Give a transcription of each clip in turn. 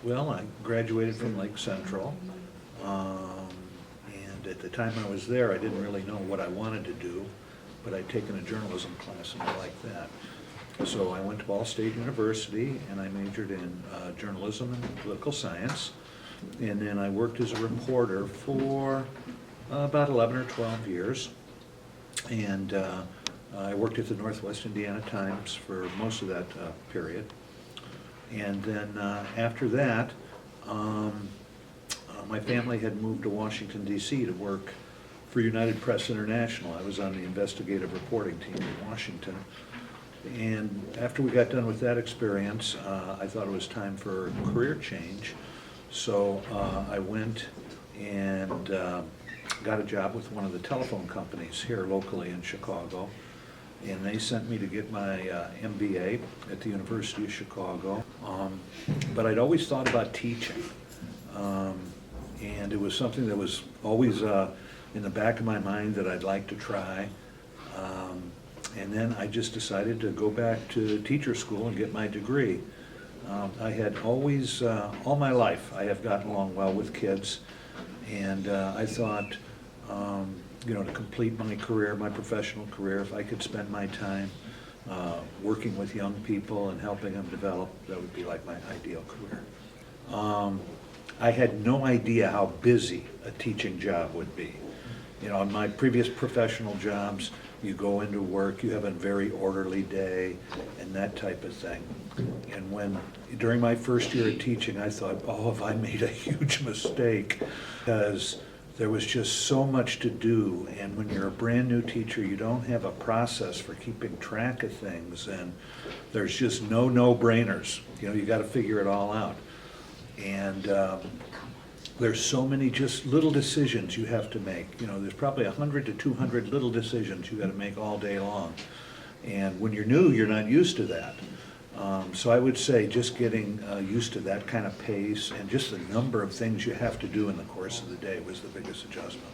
Well, I graduated from Lake Central, and at the time I was there, I didn't really know what I wanted to do, but I'd taken a journalism class and I liked that. So I went to Ball State University and I majored in journalism and political science. And then I worked as a reporter for about 11 or 12 years. And I worked at the Northwest Indiana Times for most of that period. And then after that, my family had moved to Washington, D.C. to work for United Press International. I was on the investigative reporting team in Washington. And after we got done with that experience, I thought it was time for a career change. So I went and got a job with one of the telephone companies here locally in Chicago. And they sent me to get my MBA at the University of Chicago. But I'd always thought about teaching. And it was something that was always in the back of my mind that I'd like to try. And then I just decided to go back to teacher school and get my degree. I had always, all my life, I have gotten along well with kids. And I thought, to complete my career, my professional career, if I could spend my time working with young people and helping them develop, that would be like my ideal career. I had no idea how busy a teaching job would be. In my previous professional jobs, you go into work, you have a very orderly day, and that type of thing. And during my first year of teaching, I thought, oh, have I made a huge mistake? Because there was just so much to do, and when you're a brand new teacher, you don't have a process for keeping track of things, and there's just no-brainers. You got to figure it all out. And there's so many just little decisions you have to make. There's probably 100 to 200 little decisions you got to make all day long. And when you're new, you're not used to that. So I would say just getting used to that kind of pace and just the number of things you have to do in the course of the day was the biggest adjustment.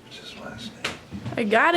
What's his last name? I got it.